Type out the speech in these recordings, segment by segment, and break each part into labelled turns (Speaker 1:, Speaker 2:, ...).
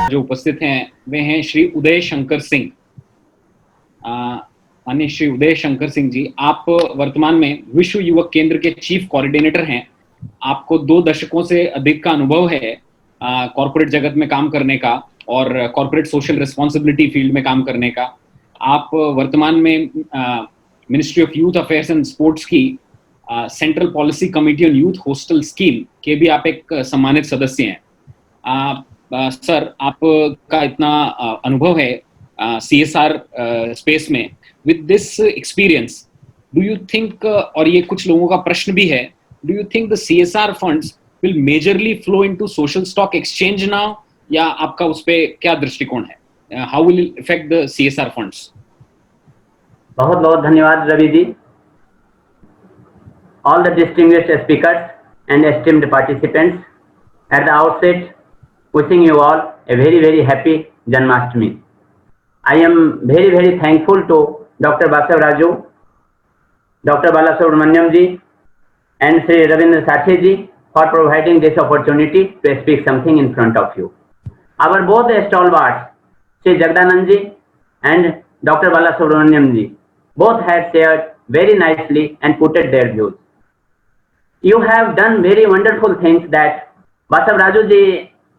Speaker 1: जो उपस्थित हैं वे हैं श्री उदय शंकर सिंह। माननीय श्री उदय शंकर सिंह जी, आप वर्तमान में विश्व युवक केंद्र के चीफ कोऑर्डिनेटर हैं। आपको 2 दशकों से अधिक का अनुभव है कॉर्पोरेट जगत में काम करने का और कॉर्पोरेट सोशल रिस्पॉन्सिबिलिटी फील्ड में काम करने का। आप वर्तमान में ministry of youth affairs and sports की central policy committee on youth hostel scheme के भी आप एक सम्मानित सदस्य हैं। सर, आपका इतना अनुभव है CSR स्पेस में, with this experience do you think, और ये कुछ लोगों का प्रश्न भी है, do you think the CSR funds will majorly flow into social stock exchange now, या आपका उस पे क्या दृष्टिकोण है? How will it effect the CSR funds?
Speaker 2: बहुत बहुत धन्यवाद Ravi ji. All the distinguished speakers and esteemed participants, at the outset, wishing you all a very, very happy Janmashtami. I am very, very thankful to Dr. Basav Raju, Dr. Balasubramaniam ji, and Sri Ravindra Sathe ji for providing this opportunity to speak something in front of you. Our both stalwarts, Sri Jagdanand ji and Dr. Balasubramaniam ji, both have shared very nicely and put their views. You have done very wonderful things that Basav Raju ji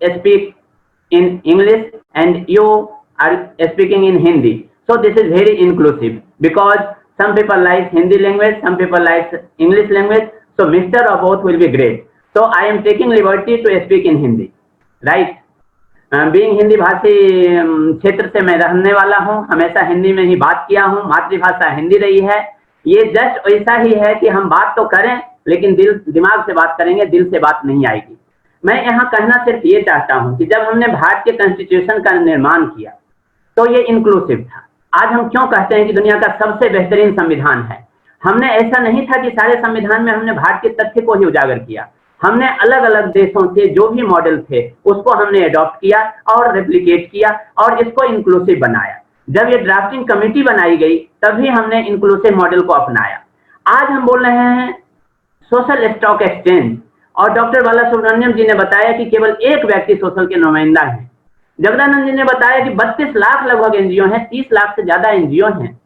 Speaker 2: speak in English and you are speaking in Hindi. So this is very inclusive because some people like Hindi language, some people like English language. So mixture of both will be great. So I am taking liberty to speak in Hindi, right? Being Hindi भाषी क्षेत्र से मैं रहने वाला हूँ, हमेशा हिंदी में ही बात किया हूँ, मातृभाषा हिंदी रही है। ये जस्ट ऐसा ही है कि हम बात तो करें लेकिन दिमाग से बात करेंगे, दिल से बात नहीं आएगी। मैं यहाँ कहना सिर्फ ये चाहता हूँ कि जब हमने भारत के कॉन्स्टिट्यूशन का निर्माण किया तो ये इंक्लूसिव था। आज हम क्यों कहते हैं कि दुनिया का सबसे बेहतरीन संविधान है? हमने ऐसा नहीं था कि सारे संविधान में हमने भारत के तथ्य को ही उजागर किया। हमने अलग अलग देशों से जो भी मॉडल थे उसको हमने अडॉप्ट किया और रेप्लिकेट किया और इसको इंक्लूसिव बनाया। जब ये ड्राफ्टिंग कमेटी बनाई गई तभी हमने इंक्लूसिव मॉडल को अपनाया। आज हम बोल रहे हैं सोशल स्टॉक एक्सचेंज, और डॉक्टर बालासुब्रमण्यम जी ने बताया कि केवल एक व्यक्ति सोशल के नुमाइंदा है। जगदानंद जी ने बताया कि 32 लाख लगभग एनजीओ हैं, 30 लाख से ज्यादा एनजीओ हैं।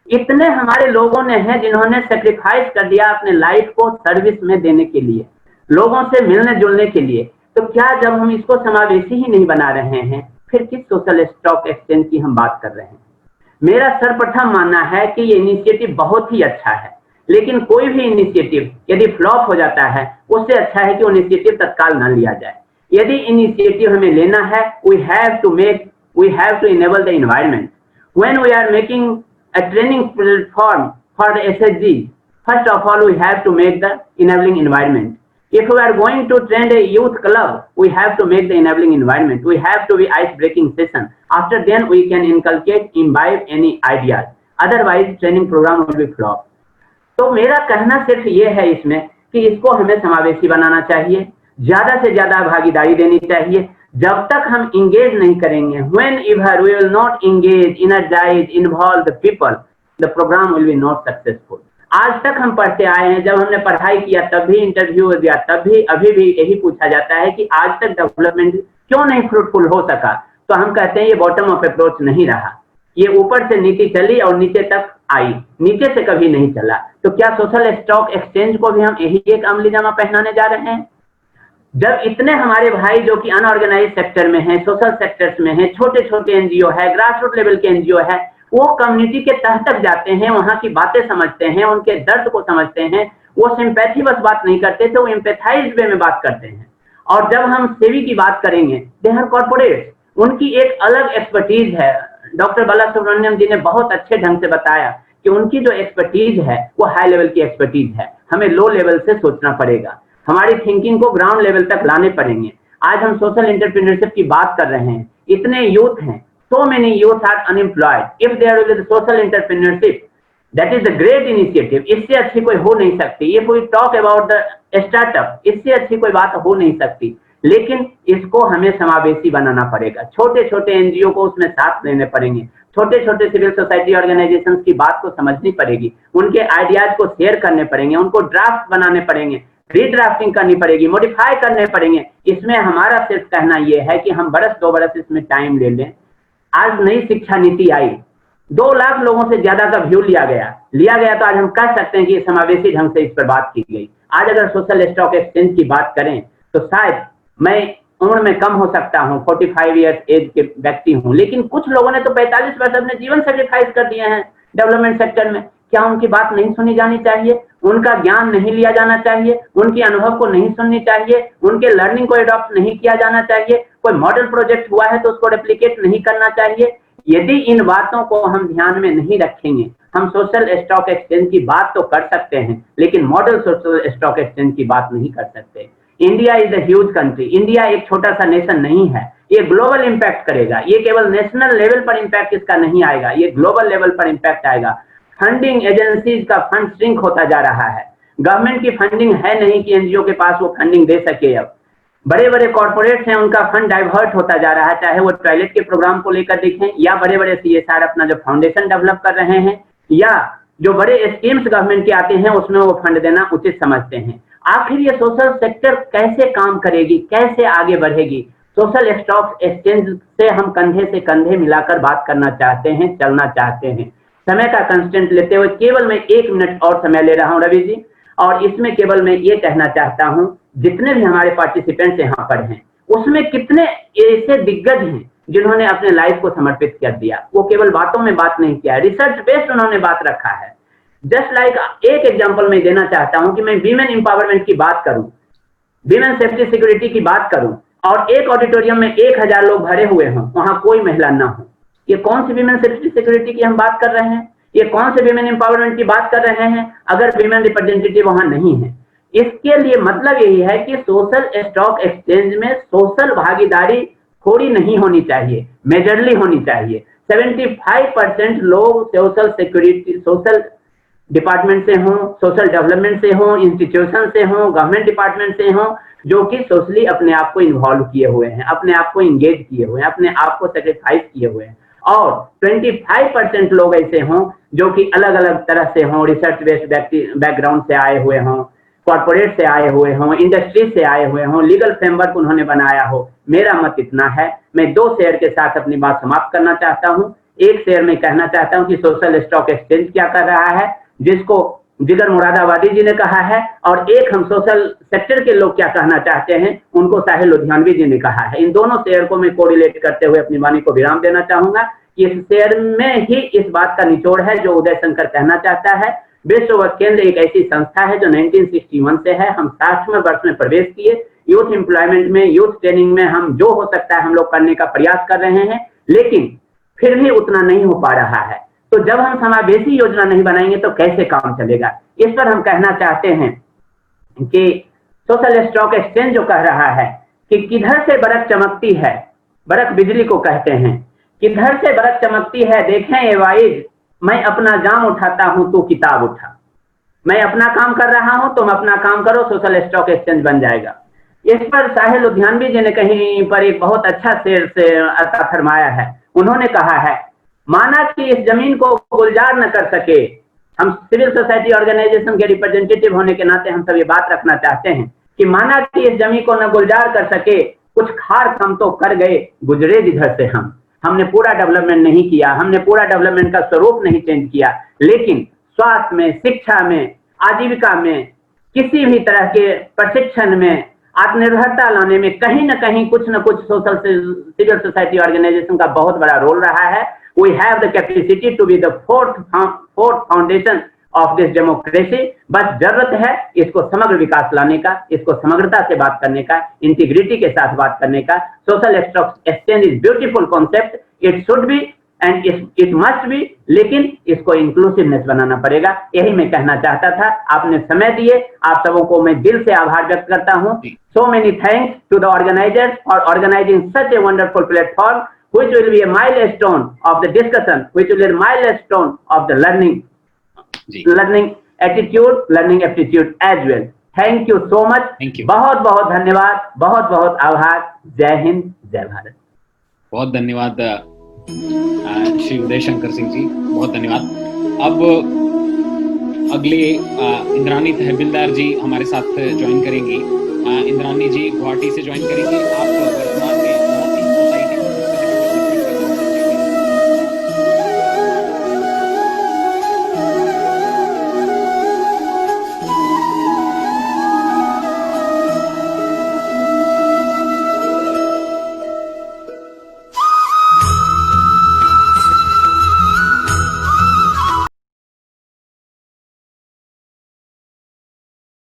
Speaker 2: इतने हमारे लोगों ने हैं जिन्होंने सेक्रीफाइस कर दिया अपने लाइफ को सर्विस में देने के लिए, लोगों से मिलने जुलने के लिए। तो क्या जब हम इसको समावेशी ही नहीं बना रहे हैं, फिर किस सोशल स्टॉक एक्सचेंज की हम बात कर रहे हैं? मेरा सर्वप्रथम मानना है कि ये इनिशिएटिव बहुत ही अच्छा है, लेकिन कोई भी इनिशिएटिव यदि फ्लॉप हो जाता है उससे अच्छा है कि वो इनिशिएटिव तत्काल न लिया जाए। यदि इनिशिएटिव हमें लेना है, we have to enable the environment. When we are making a training platform for the SHG, first of all we have to make the enabling environment. If we are going to train a youth club, we have to make the enabling environment. We have to be ice-breaking session. After then we can inculcate, imbibe any ideas. Otherwise training program will be flop. तो मेरा कहना सिर्फ ये है इसमें कि इसको हमें समावेशी बनाना चाहिए, ज्यादा से ज्यादा भागीदारी देनी चाहिए। जब तक हम इंगेज नहीं करेंगे, whenever we will not engage, energize, involve the people, the program will be not successful. आज तक हम पढ़ते आए हैं, जब हमने पढ़ाई किया तब भी इंटरव्यू दिया तब भी अभी भी यही पूछा जाता है कि आज तक डेवलपमेंट क्यों नहीं फ्रूटफुल हो सका। तो हम कहते हैं ये बॉटम अप अप्रोच नहीं रहा, ये ऊपर से नीति चली और नीचे तक आई, नीचे से कभी नहीं चला। तो क्या सोशल स्टॉक एक्सचेंज को भी हम यही एक अमली जामा पहनाने जा रहे हैं? जब इतने हमारे भाई जो कि अनऑर्गेनाइज सेक्टर में हैं, सोशल सेक्टर्स में हैं, छोटे छोटे एनजीओ है, ग्रास रूट लेवल के एनजीओ है, वो कम्युनिटी के तह तक जाते हैं, वहां की बातें समझते हैं, उनके दर्द को समझते हैं। वो सिंपैथी बस बात नहीं करते थे, वो एम्पैथाइज्ड वे में बात करते हैं। और जब हम सेवी की बात करेंगे, दे आर कॉर्पोरेट, उनकी एक अलग एक्सपर्टीज है। डॉक्टर बालासुब्रमण्यम जी ने बहुत अच्छे ढंग से बताया कि उनकी जो एक्सपर्टीज है वो हाई लेवल की एक्सपर्टीज है, हमें लो लेवल से सोचना पड़ेगा, हमारी थिंकिंग को ग्राउंड लेवल तक लाने पड़ेंगे। आज हम सोशल एंटरप्रेन्योरशिप की बात कर रहे हैं, इतने यूथ हैं, so many youth are unemployed. If there is social entrepreneurship, that is a great initiative. इससे अच्छी कोई हो नहीं सकती। If we talk about the startup, इससे अच्छी कोई बात हो नहीं सकती, लेकिन इसको हमें समावेशी बनाना पड़ेगा। छोटे छोटे एनजीओ को उसमें साथ लेने पड़ेंगे, छोटे छोटे सिविल सोसाइटी ऑर्गेनाइजेशंस की बात को समझनी पड़ेगी, उनके आइडियाज को शेयर करने पड़ेंगे, उनको ड्राफ्ट बनाने पड़ेंगे, रीड्राफ्टिंग करनी पड़ेगी, मॉडिफाई करने पड़ेंगे। इसमें हमारा सिर्फ कहना यह है कि हम बरस 2 बरस इसमें टाइम ले लें। आज नई शिक्षा नीति आई, 2 लाख लोगों से ज्यादा का व्यू लिया गया तो आज हम कह सकते हैं कि समावेशी ढंग से इस पर बात की गई। आज अगर सोशल स्टॉक एक्सचेंज की बात करें तो शायद मैं उम्र में कम हो सकता हूं, 45 ईयर्स एज के व्यक्ति हूं, लेकिन कुछ लोगों ने तो 45 वर्ष अपने जीवन सेक्रीफाइस कर दिए हैं डेवलपमेंट सेक्टर में। क्या उनकी बात नहीं सुनी जानी चाहिए? उनका ज्ञान नहीं लिया जाना चाहिए? उनके अनुभव को नहीं सुननी चाहिए? उनके लर्निंग को एडॉप्ट नहीं किया जाना चाहिए? कोई मॉडल प्रोजेक्ट हुआ है तो उसको रेप्लिकेट नहीं करना चाहिए? यदि इन बातों को हम ध्यान में नहीं रखेंगे, हम सोशल स्टॉक एक्सचेंज की बात तो कर सकते हैं, लेकिन मॉडल सोशल स्टॉक एक्सचेंज की बात नहीं कर सकते। India is a huge country. India एक छोटा सा नेशन नहीं है, ये ग्लोबल इंपैक्ट करेगा। ये केवल नेशनल लेवल पर इंपैक्ट इसका नहीं आएगा, ये ग्लोबल लेवल पर इंपैक्ट आएगा। फंडिंग एजेंसीज का फंड श्रिंक होता जा रहा है, गवर्नमेंट की फंडिंग है नहीं कि एनजीओ के पास वो फंडिंग दे सके। अब बड़े बड़े कॉर्पोरेट्स हैं, उनका फंड डाइवर्ट होता जा रहा है, चाहे वो टॉयलेट के प्रोग्राम को लेकर देखें या बड़े बड़े सीएसआर अपना जो फाउंडेशन डेवलप कर रहे हैं, या जो बड़े स्कीम्स गवर्नमेंट के आते हैं उसमें वो फंड देना उचित समझते हैं। आखिर ये सोशल सेक्टर कैसे काम करेगी, कैसे आगे बढ़ेगी? सोशल स्टॉक एक्सचेंज से हम कंधे से कंधे मिलाकर बात करना चाहते हैं, चलना चाहते हैं। समय का कंस्टेंट लेते हुए केवल मैं 1 मिनट और समय ले रहा हूं रवि जी, और इसमें केवल मैं ये कहना चाहता हूं, जितने भी हमारे पार्टिसिपेंट्स यहाँ पर हैं उसमें कितने ऐसे दिग्गज हैं जिन्होंने अपने लाइफ को समर्पित कर दिया। वो केवल बातों में बात नहीं किया है, रिसर्च बेस्ड उन्होंने बात रखा है। जस्ट लाइक एक एग्जांपल मैं देना चाहता हूं कि मैं वीमेन एम्पावरमेंट की बात करूं, वीमेन सेफ्टी सिक्योरिटी की बात करूं, और एक ऑडिटोरियम में 1000 लोग भरे हुए हों, वहां कोई महिला ना हो। ये कौन सी वीमेन सेफ्टी सिक्योरिटी की हम बात कर रहे हैं? ये कौन से वीमेन एम्पावरमेंट की बात कर रहे हैं अगर वीमेन रिप्रेजेंटेटिव वहां नहीं है? इसके लिए मतलब यही है कि सोशल स्टॉक एक्सचेंज में सोशल भागीदारी थोड़ी नहीं होनी चाहिए, मेजरली होनी चाहिए। 75% लोग सोशल सिक्योरिटी, सोशल डिपार्टमेंट से हों, सोशल डेवलपमेंट से हों, इंस्टीट्यूशन से हों, गवर्नमेंट डिपार्टमेंट से हों, जो कि सोशली अपने आप को इन्वॉल्व किए हुए हैं, अपने आप को इंगेज किए हुए हैं, अपने आप को सेक्रीफाइस किए हुए हैं। और 25% लोग ऐसे हों जो कि अलग अलग तरह से हों, रिसर्च बेस्ड बैकग्राउंड से आए हुए हों, कॉर्पोरेट से आए हुए हों, इंडस्ट्री से आए हुए हों, लीगल फ्रेमवर्क उन्होंने बनाया हो। मेरा मत इतना है। मैं 2 शेयर के साथ अपनी बात समाप्त करना चाहता हूं। एक शेयर में कहना चाहता हूं कि सोशल स्टॉक एक्सचेंज क्या कर रहा है, जिसको जिगर मुरादाबादी जी ने कहा है, और एक हम सोशल सेक्टर के लोग क्या कहना चाहते हैं, उनको साहिल लुधियानवी जी ने कहा है। इन दोनों शेयर को मैं कोरिलेट करते हुए अपनी वाणी को विराम देना चाहूंगा कि इस शेयर में ही इस बात का निचोड़ है जो उदय शंकर कहना चाहता है। विश्व युवक केंद्र एक ऐसी संस्था है जो 1961 से है। हम 60वें वर्ष में प्रवेश किए। यूथ एम्प्लॉयमेंट में, यूथ ट्रेनिंग में हम जो हो सकता है हम लोग करने का प्रयास कर रहे हैं, लेकिन फिर भी उतना नहीं हो पा रहा है। तो जब हम समावेशी योजना नहीं बनाएंगे तो कैसे काम चलेगा? इस पर हम कहना चाहते हैं कि सोशल स्टॉक एक्सचेंज जो कह रहा है कि किधर से बरक चमकती है, बरक बिजली को कहते हैं, किधर से बरक चमकती है देखें ये वाइज, मैं अपना जाम उठाता हूं तू किताब उठा। मैं अपना काम कर रहा हूं, तुम अपना काम करो, सोशल स्टॉक एक्सचेंज बन जाएगा। इस पर साहिल लुधियानवी जी ने कहीं पर एक बहुत अच्छा शेर से अता फरमाया है। उन्होंने कहा है, माना कि इस जमीन को गुलजार न कर सके, हम सिविल सोसाइटी ऑर्गेनाइजेशन के रिप्रेजेंटेटिव होने के नाते हम सब ये बात रखना चाहते हैं कि माना कि इस जमीन को न गुलजार कर सके, कुछ खार हम तो कर गए गुजरे जिधर से हमने पूरा डेवलपमेंट नहीं किया, हमने पूरा डेवलपमेंट का स्वरूप नहीं चेंज किया, लेकिन स्वास्थ्य में, शिक्षा में, आजीविका में, किसी भी तरह के प्रशिक्षण में, आत्मनिर्भरता लाने में कहीं न कहीं कुछ न कुछ सोशल सिविल सोसाइटी ऑर्गेनाइजेशन का बहुत बड़ा रोल रहा है। We have the capacity to be the fourth foundation of this democracy। बस जरूरत है इसको समग्र विकास लाने का, इसको समग्रता से बात करने का, इंटीग्रिटी के साथ बात करने का। Social stock exchange is beautiful concept, it should be and it must be, लेकिन इसको इंक्लूसिवनेस बनाना पड़ेगा। यही मैं कहना चाहता था। आपने समय दिए, आप सबों को मैं दिल से आभार व्यक्त करता हूँ। So many thanks to the organizers for organizing such a wonderful platform, which will be a milestone of the discussion, which will be a milestone of the learning attitude, learning aptitude as well. Thank you so much.
Speaker 1: Thank you.
Speaker 2: बहुत बहुत धन्यवाद, बहुत बहुत आभार। जय हिंद, जय भारत।
Speaker 1: बहुत धन्यवाद श्री उदय शंकर सिंह जी, बहुत धन्यवाद। अब अगले इंद्रानी तहसीलदार जी हमारे साथ ज्वाइन करेंगी। इंद्रानी जी गुवाहाटी से ज्वाइन करेंगी। आप वर्तमान